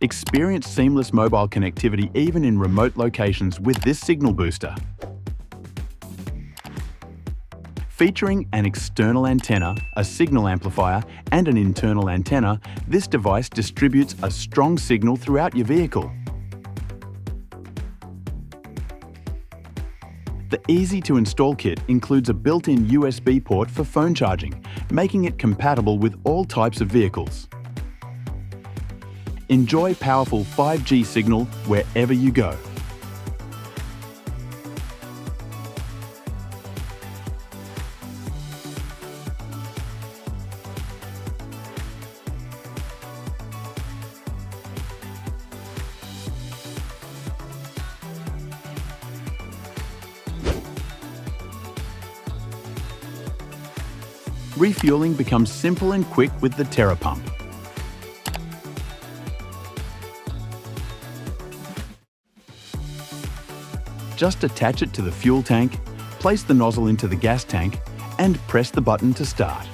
Experience seamless mobile connectivity even in remote locations with this signal booster. Featuring an external antenna, a signal amplifier, and an internal antenna, this device distributes a strong signal throughout your vehicle. The easy-to-install kit includes a built-in USB port for phone charging, making it compatible with all types of vehicles. Enjoy powerful 5G signal wherever you go. Refueling becomes simple and quick with the Tera pump. Just attach it to the fuel tank, place the nozzle into the gas tank, and press the button to start.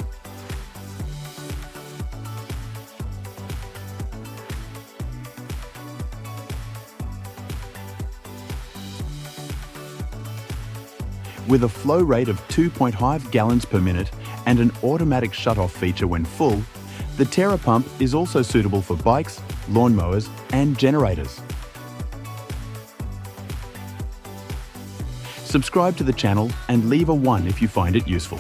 With a flow rate of 2.5 gallons per minute and an automatic shut-off feature when full, the Tera pump is also suitable for bikes, lawnmowers, and generators. Subscribe to the channel and leave a 1 if you find it useful.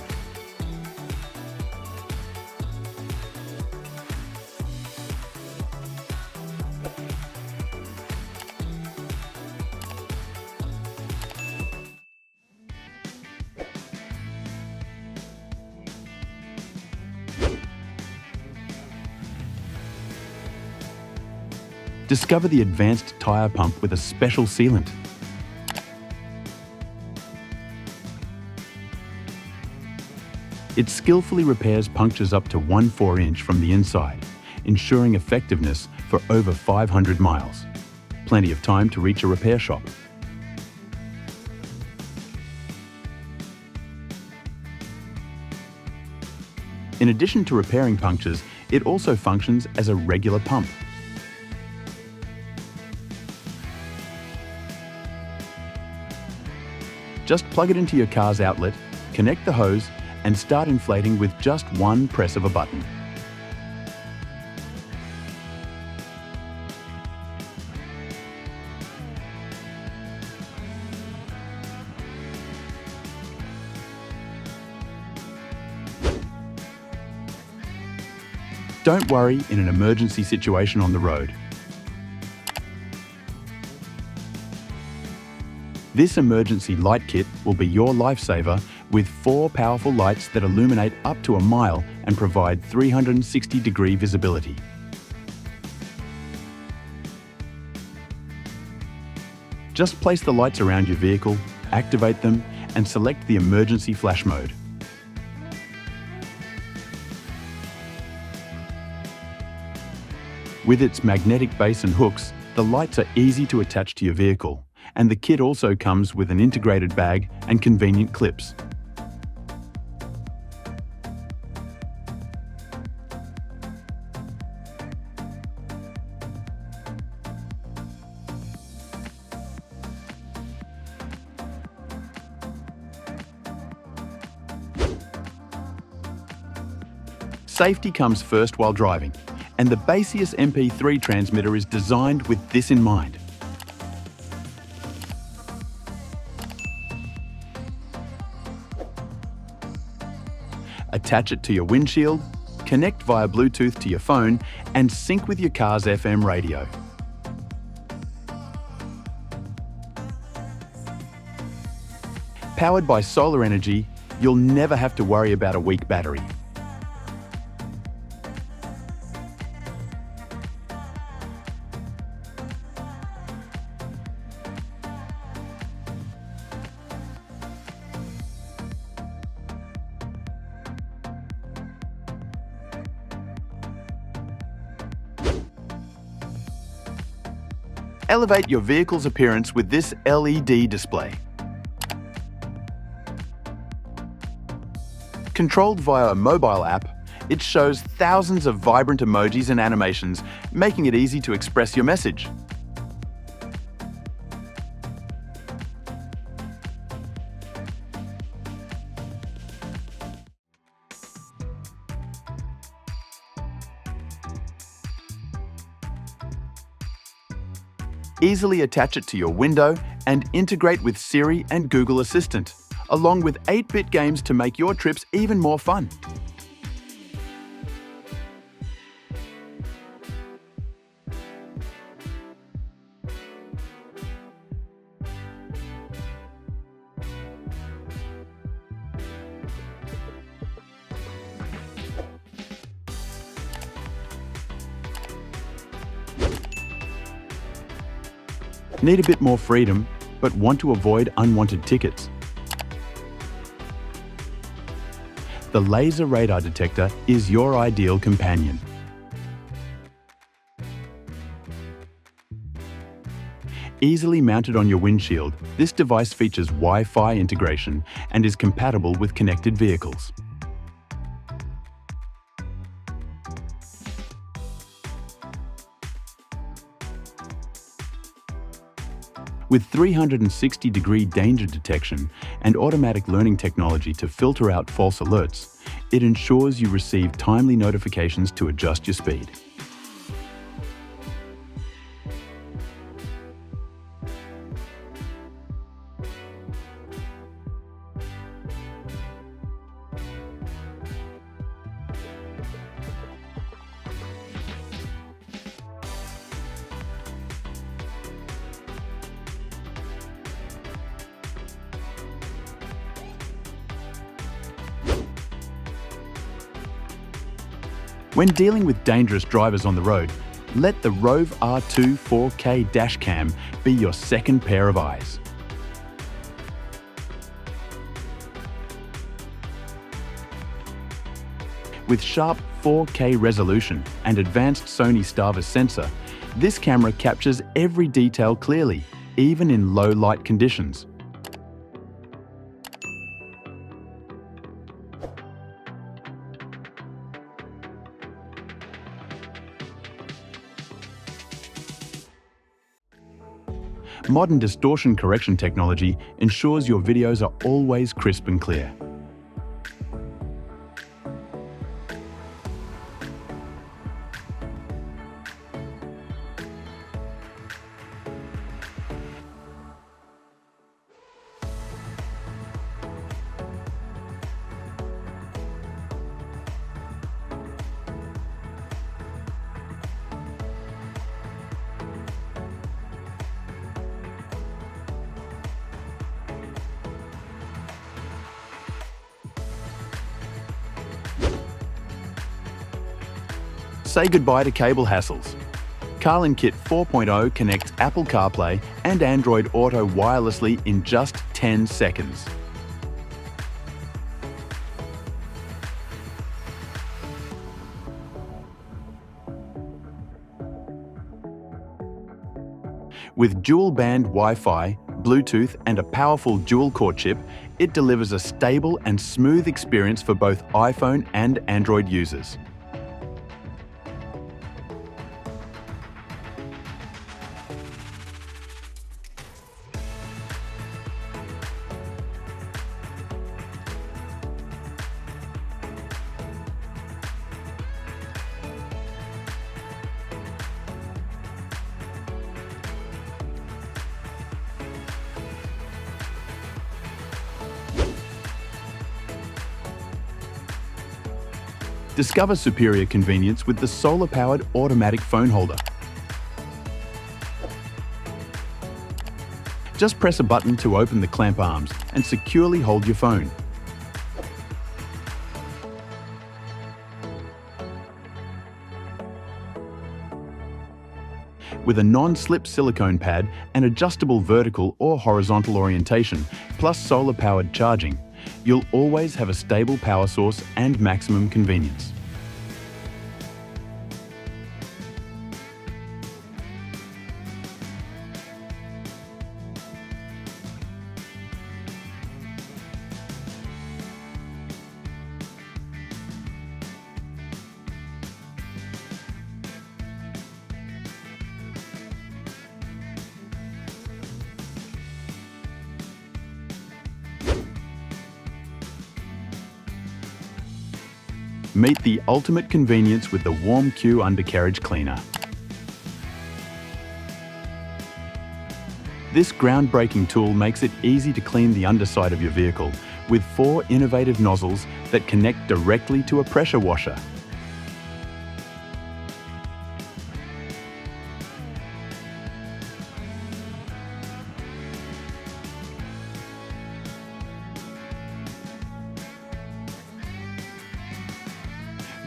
Discover the advanced tyre pump with a special sealant. It skillfully repairs punctures up to 1/4 inch from the inside, ensuring effectiveness for over 500 miles. Plenty of time to reach a repair shop. In addition to repairing punctures, it also functions as a regular pump. Just plug it into your car's outlet, connect the hose, and start inflating with just one press of a button. Don't worry in an emergency situation on the road. This emergency light kit will be your lifesaver with 4 powerful lights that illuminate up to a mile and provide 360-degree visibility. Just place the lights around your vehicle, activate them, and select the emergency flash mode. With its magnetic base and hooks, the lights are easy to attach to your vehicle, and the kit also comes with an integrated bag and convenient clips. Safety comes first while driving, and the Baseus MP3 transmitter is designed with this in mind. Attach it to your windshield, connect via Bluetooth to your phone, and sync with your car's FM radio. Powered by solar energy, you'll never have to worry about a weak battery. Elevate your vehicle's appearance with this LED display. Controlled via a mobile app, It shows thousands of vibrant emojis and animations, making it easy to express your message. Easily attach it to your window and integrate with Siri and Google Assistant, along with 8-bit games to make your trips even more fun. Need a bit more freedom, but want to avoid unwanted tickets? The laser radar detector is your ideal companion. Easily mounted on your windshield, this device features Wi-Fi integration and is compatible with connected vehicles. With 360-degree danger detection and automatic learning technology to filter out false alerts, it ensures you receive timely notifications to adjust your speed. When dealing with dangerous drivers on the road, let the Rove R2 4K dashcam be your second pair of eyes. With sharp 4K resolution and advanced Sony Starvis sensor, this camera captures every detail clearly, even in low light conditions. Modern distortion correction technology ensures your videos are always crisp and clear. Say goodbye to cable hassles. Carlinkit 4.0 connects Apple CarPlay and Android Auto wirelessly in just 10 seconds. With dual-band Wi-Fi, Bluetooth and a powerful dual-core chip, it delivers a stable and smooth experience for both iPhone and Android users. Discover superior convenience with the solar-powered automatic phone holder. Just press a button to open the clamp arms and securely hold your phone. With a non-slip silicone pad and adjustable vertical or horizontal orientation, plus solar-powered charging, you'll always have a stable power source and maximum convenience. Meet the ultimate convenience with the warmq undercarriage cleaner. This groundbreaking tool makes it easy to clean the underside of your vehicle with 4 innovative nozzles that connect directly to a pressure washer.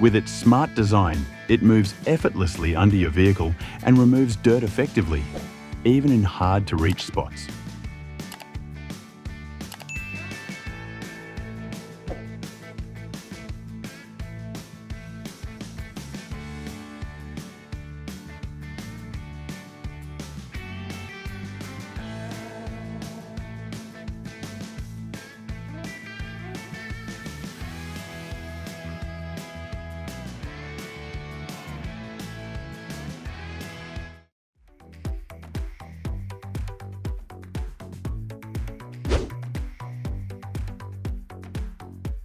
With its smart design, it moves effortlessly under your vehicle and removes dirt effectively, even in hard-to-reach spots.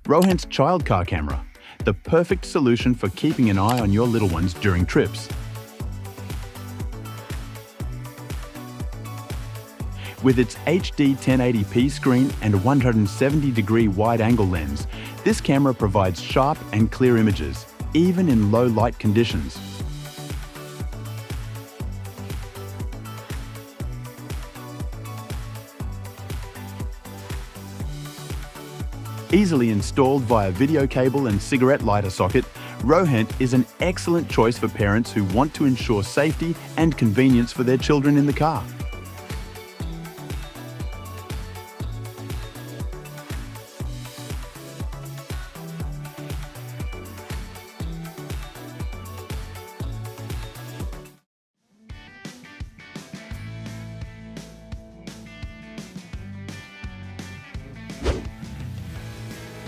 Rohent's child car camera, the perfect solution for keeping an eye on your little ones during trips. With its HD 1080p screen and 170-degree wide-angle lens, this camera provides sharp and clear images, even in low light conditions. Easily installed via video cable and cigarette lighter socket, Rohent is an excellent choice for parents who want to ensure safety and convenience for their children in the car.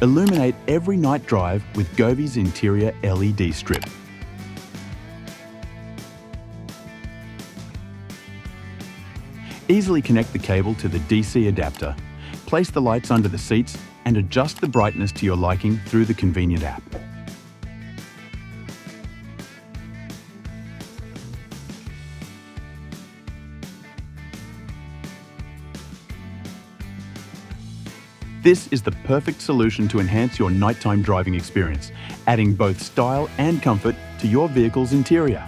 Illuminate every night drive with Goove's interior LED strip. Easily connect the cable to the DC adapter, place the lights under the seats and adjust the brightness to your liking through the convenient app. This is the perfect solution to enhance your nighttime driving experience, adding both style and comfort to your vehicle's interior.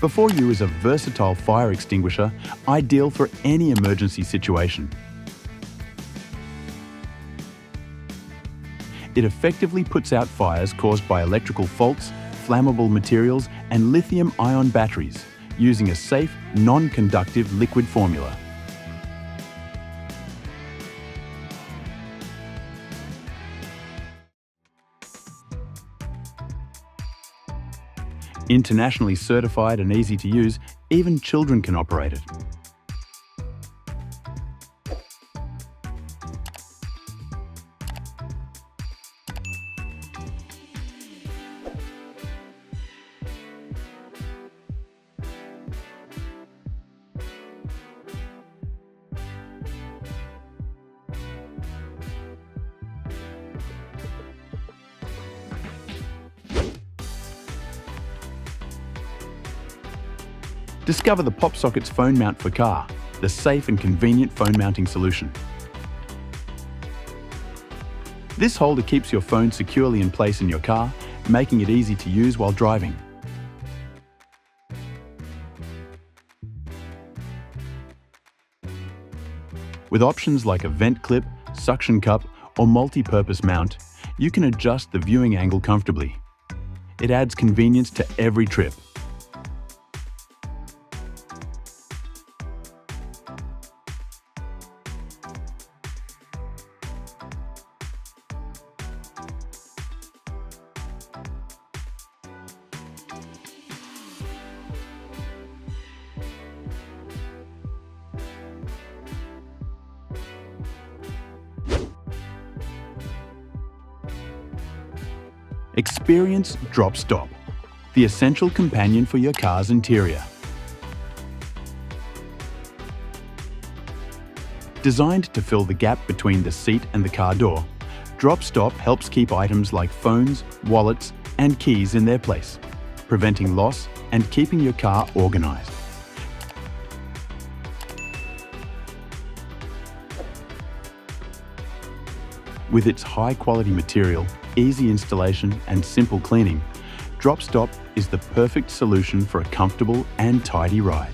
Before You is a versatile fire extinguisher, ideal for any emergency situation. It effectively puts out fires caused by electrical faults, flammable materials, and lithium-ion batteries, using a safe, non-conductive liquid formula. Internationally certified and easy to use, even children can operate it. Discover the popsockets phone mount for car, the safe and convenient phone mounting solution. This holder keeps your phone securely in place in your car, making it easy to use while driving. With options like a vent clip, suction cup, or multi-purpose mount, you can adjust the viewing angle comfortably. It adds convenience to every trip. Experience Drop Stop, the essential companion for your car's interior. Designed to fill the gap between the seat and the car door, Drop Stop helps keep items like phones, wallets, and keys in their place, preventing loss and keeping your car organized. With its high-quality material, easy installation, and simple cleaning, Drop Stop is the perfect solution for a comfortable and tidy ride.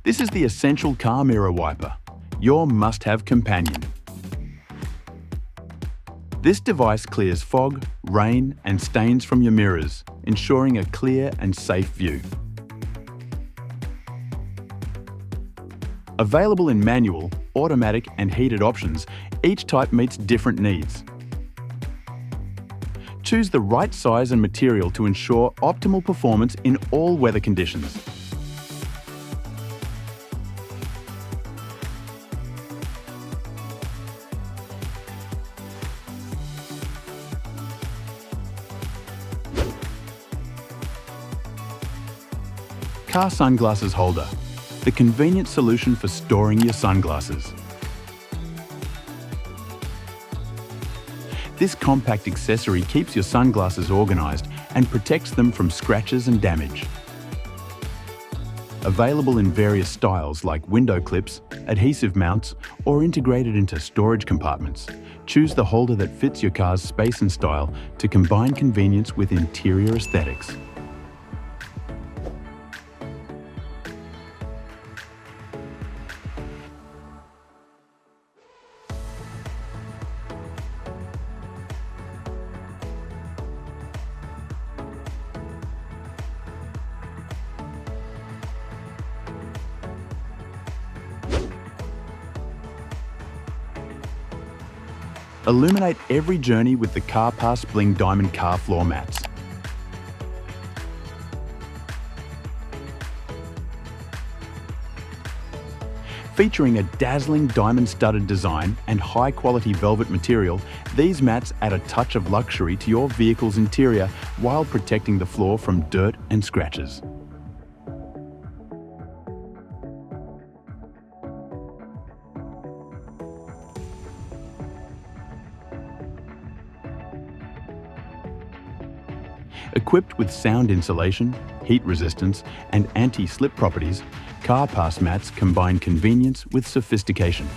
This is the essential car mirror wiper, your must-have companion. This device clears fog, rain, and stains from your mirrors, ensuring a clear and safe view. Available in manual, automatic, and heated options, each type meets different needs. Choose the right size and material to ensure optimal performance in all weather conditions. Car sunglasses holder, the convenient solution for storing your sunglasses. This compact accessory keeps your sunglasses organized and protects them from scratches and damage. Available in various styles like window clips, adhesive mounts, or integrated into storage compartments, choose the holder that fits your car's space and style to combine convenience with interior aesthetics. Illuminate every journey with the CarPass Bling Diamond car floor mats. Featuring a dazzling diamond-studded design and high-quality velvet material, these mats add a touch of luxury to your vehicle's interior while protecting the floor from dirt and scratches. Equipped with sound insulation, heat resistance, and anti-slip properties, CarPass mats combine convenience with sophistication.